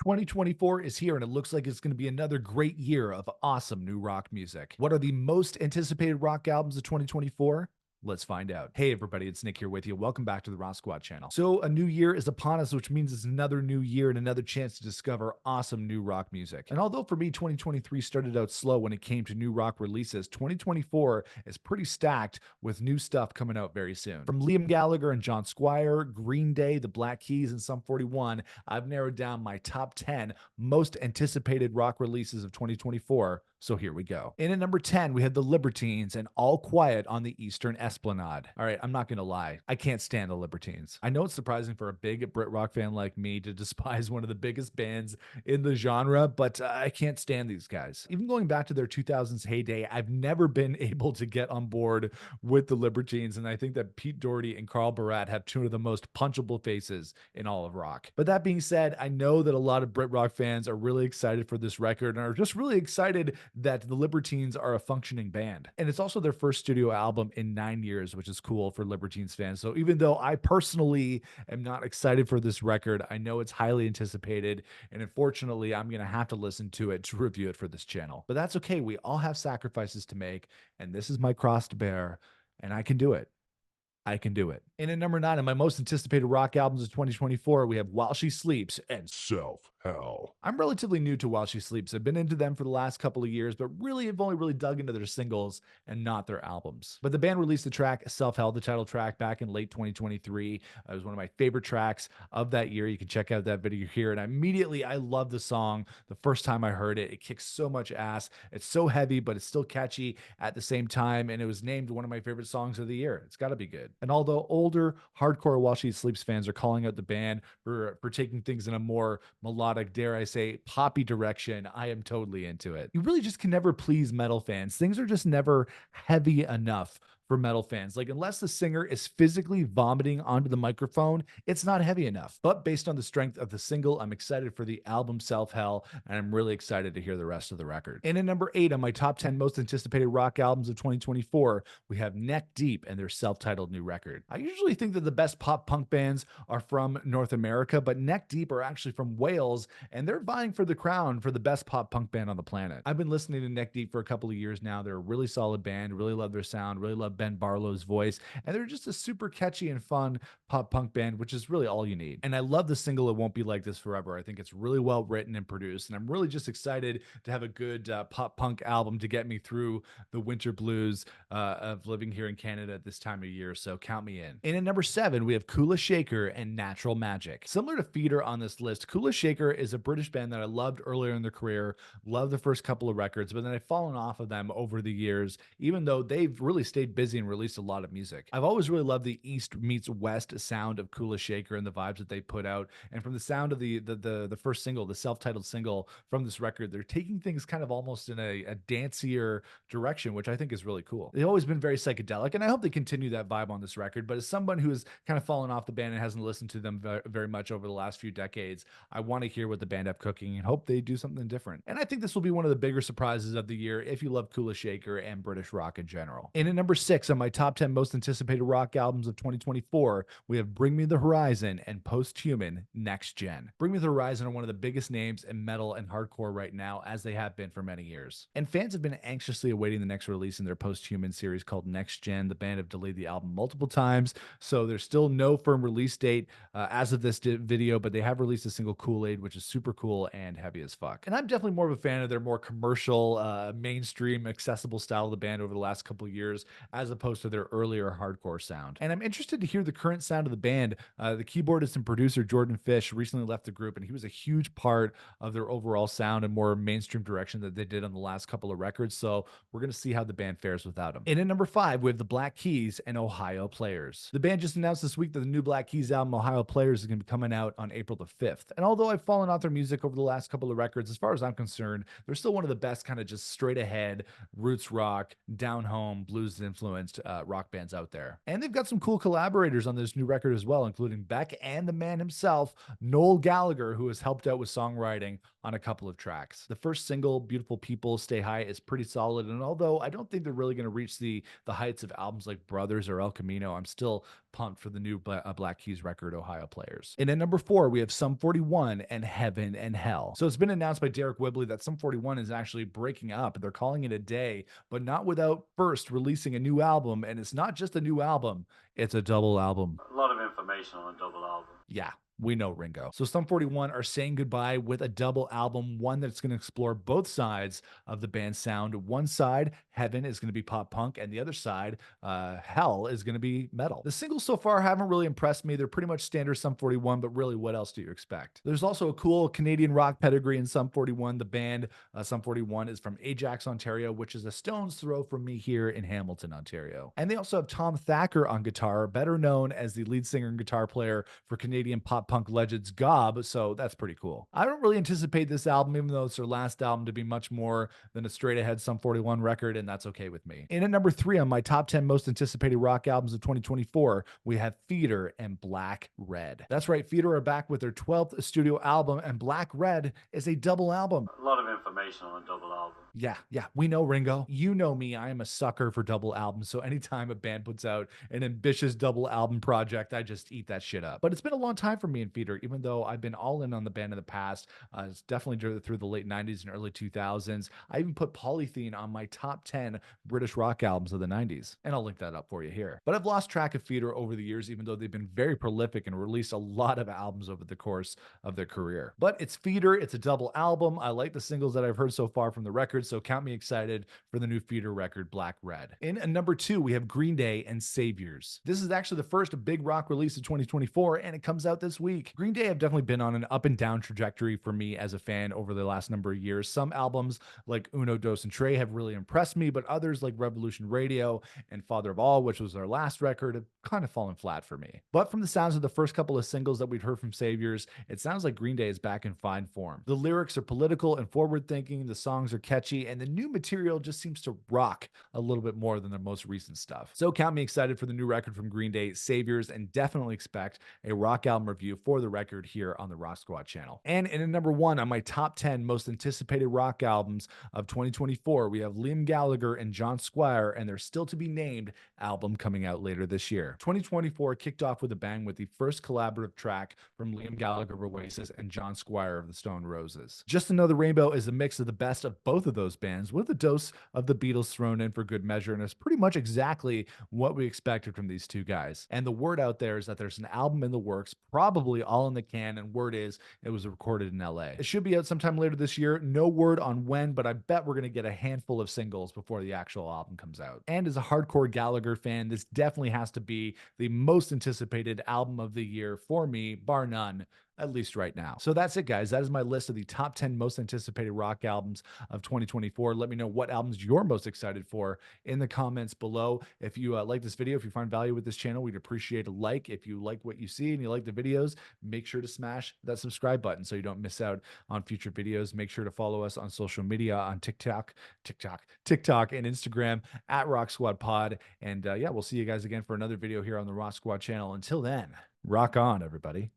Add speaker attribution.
Speaker 1: 2024 is here and it looks like it's going to be another great year of awesome new rock music. What are the most anticipated rock albums of 2024? Let's find out. Hey, everybody, it's Nick here with you. Welcome back to the Rock Squad channel. So, a new year is upon us, which means it's another new year and another chance to discover awesome new rock music. And although for me, 2023 started out slow when it came to new rock releases, 2024 is pretty stacked with new stuff coming out very soon. From Liam Gallagher and John Squire, Green Day, the Black Keys, and Sum 41, I've narrowed down my top 10 most anticipated rock releases of 2024. So here we go. In at number 10, we have the Libertines and All Quiet on the Eastern Esplanade. All right, I'm not going to lie. I can't stand the Libertines. I know it's surprising for a big Brit rock fan like me to despise one of the biggest bands in the genre, but I can't stand these guys. Even going back to their 2000s heyday, I've never been able to get on board with the Libertines, and I think that Pete Doherty and Carl Barat have two of the most punchable faces in all of rock. But that being said, I know that a lot of Brit rock fans are really excited for this record and are just really excited that the Libertines are a functioning band. And it's also their first studio album in 9 years, which is cool for Libertines fans. So even though I personally am not excited for this record, I know it's highly anticipated. And unfortunately, I'm going to have to listen to it to review it for this channel. But that's okay. We all have sacrifices to make. And this is my cross to bear. And I can do it. I can do it. And at number 9 of my most anticipated rock albums of 2024, we have While She Sleeps and Self Hell. I'm relatively new to While She Sleeps. I've been into them for the last couple of years, but really have only really dug into their singles and not their albums. But the band released the track Self Hell, the title track, back in late 2023. It was one of my favorite tracks of that year. You can check out that video here. And I love the song the first time I heard it. It kicks so much ass. It's so heavy, but it's still catchy at the same time. And it was named one of my favorite songs of the year. It's got to be good. And although older hardcore While She Sleeps fans are calling out the band for taking things in a more melodic, dare I say, poppy direction, I am totally into it. You really just can never please metal fans. Things are just never heavy enough for metal fans. Like, unless the singer is physically vomiting onto the microphone, it's not heavy enough. But based on the strength of the single, I'm excited for the album Self Hell, and I'm really excited to hear the rest of the record. And at number 8 on my top 10 most anticipated rock albums of 2024, we have Neck Deep and their self-titled new record. I usually think that the best pop punk bands are from North America, but Neck Deep are actually from Wales, and they're vying for the crown for the best pop punk band on the planet. I've been listening to Neck Deep for a couple of years now. They're a really solid band, really love their sound, really love Ben Barlow's voice, and they're just a super catchy and fun pop punk band, which is really all you need. And I love the single It Won't Be Like This Forever. I think it's really well written and produced, and I'm really just excited to have a good pop punk album to get me through the winter blues of living here in Canada at this time of year, so count me in. And at number 7, we have Kula Shaker and Natural Magic. Similar to Feeder on this list, Kula Shaker is a British band that I loved earlier in their career, loved the first couple of records, but then I've fallen off of them over the years, even though they've really stayed busy and released a lot of music. I've always really loved the East meets West sound of Kula Shaker and the vibes that they put out. And from the sound of the first single, the self-titled single from this record, they're taking things kind of almost in a dancier direction, which I think is really cool. They've always been very psychedelic, and I hope they continue that vibe on this record. But as someone who has kind of fallen off the band and hasn't listened to them very much over the last few decades, I want to hear what the band have cooking and hope they do something different. And I think this will be one of the bigger surprises of the year if you love Kula Shaker and British rock in general. And at number 6 on my top 10 most anticipated rock albums of 2024, we have Bring Me the Horizon and Posthuman Next Gen. Bring Me the Horizon are one of the biggest names in metal and hardcore right now, as they have been for many years. And fans have been anxiously awaiting the next release in their Posthuman series called Next Gen. The band have delayed the album multiple times, so there's still no firm release date as of this video, but they have released a single Kool-Aid, which is super cool and heavy as fuck. And I'm definitely more of a fan of their more commercial, mainstream, accessible style of the band over the last couple of years, as opposed to their earlier hardcore sound. And I'm interested to hear the current sound of the band. The keyboardist and producer Jordan Fish recently left the group, and he was a huge part of their overall sound and more mainstream direction that they did on the last couple of records. So we're going to see how the band fares without him. And at number 5, we have the Black Keys and Ohio Players. The band just announced this week that the new Black Keys album, Ohio Players, is going to be coming out on April the 5th. And although I've fallen off their music over the last couple of records, as far as I'm concerned, they're still one of the best kind of just straight ahead roots rock, down home, blues influenced rock bands out there. And they've got some cool collaborators on this new record as well, including Beck and the man himself, Noel Gallagher, who has helped out with songwriting on a couple of tracks. The first single, Beautiful People, Stay High, is pretty solid, and although I don't think they're really going to reach the heights of albums like Brothers or El Camino, I'm still pumped for the new Black Keys record, Ohio Players. And at number 4, we have Sum 41 and Heaven and Hell. So it's been announced by Derek Whibley that Sum 41 is actually breaking up. They're calling it a day, but not without first releasing a new album. And it's not just a new album, it's a double album.
Speaker 2: A lot of information on a double album.
Speaker 1: Yeah, we know, Ringo. So Sum 41 are saying goodbye with a double album, one that's going to explore both sides of the band's sound. One side, Heaven, is going to be pop punk, and the other side, Hell, is going to be metal. The singles so far haven't really impressed me. They're pretty much standard Sum 41, but really, what else do you expect? There's also a cool Canadian rock pedigree in Sum 41. The band Sum 41 is from Ajax, Ontario, which is a stone's throw from me here in Hamilton, Ontario. And they also have Tom Thacker on guitar, better known as the lead singer and guitar player for Canadian pop punk legends Gob, so that's pretty cool. I don't really anticipate this album, even though it's their last album, to be much more than a straight ahead Sum 41 record, and that's okay with me. And at number 3 on my top 10 most anticipated rock albums of 2024, we have Feeder and Black Red. That's right, Feeder are back with their 12th studio album, and Black Red is a double album.
Speaker 2: A lot of information on a double album.
Speaker 1: Yeah, we know, Ringo. You know me, I am a sucker for double albums, so anytime a band puts out an ambitious double album project, I just eat that shit up. But it's been a long time for me in Feeder, even though I've been all in on the band in the past. It's definitely through the late 90s and early 2000s. I even put Polythene on my top 10 British rock albums of the 90s, and I'll link that up for you here. But I've lost track of Feeder over the years, even though they've been very prolific and released a lot of albums over the course of their career. But it's Feeder, it's a double album. I like the singles that I've heard so far from the record, so count me excited for the new Feeder record, Black Red. In at number 2, we have Green Day and Saviors. This is actually the first big rock release of 2024, and it comes out this week. Green Day have definitely been on an up and down trajectory for me as a fan over the last number of years. Some albums like Uno, Dos, and Tre have really impressed me, but others like Revolution Radio and Father of All, which was their last record, have kind of fallen flat for me. But from the sounds of the first couple of singles that we'd heard from Saviors, it sounds like Green Day is back in fine form. The lyrics are political and forward-thinking, the songs are catchy, and the new material just seems to rock a little bit more than their most recent stuff. So count me excited for the new record from Green Day, Saviors, and definitely expect a rock album review for the record here on the Rock Squad channel. And in at number 1 on my top 10 most anticipated rock albums of 2024, we have Liam Gallagher and John Squire and their still to be named album coming out later this year. 2024 kicked off with a bang with the first collaborative track from Liam Gallagher of Oasis and John Squire of the Stone Roses. Just Another Rainbow is a mix of the best of both of those bands with a dose of the Beatles thrown in for good measure, and it's pretty much exactly what we expected from these two guys. And the word out there is that there's an album in the works, probably all in the can, and word is it was recorded in LA. It should be out sometime later this year. No word on when, but I bet we're going to get a handful of singles before the actual album comes out. And as a hardcore Gallagher fan, this definitely has to be the most anticipated album of the year for me, bar none, at least right now. So that's it, guys. That is my list of the top 10 most anticipated rock albums of 2024. Let me know what albums you're most excited for in the comments below. If you like this video, if you find value with this channel, we'd appreciate a like. If you like what you see and you like the videos, make sure to smash that subscribe button so you don't miss out on future videos. Make sure to follow us on social media on TikTok, and Instagram at Rock Squad Pod. And yeah, we'll see you guys again for another video here on the Rock Squad channel. Until then, rock on, everybody.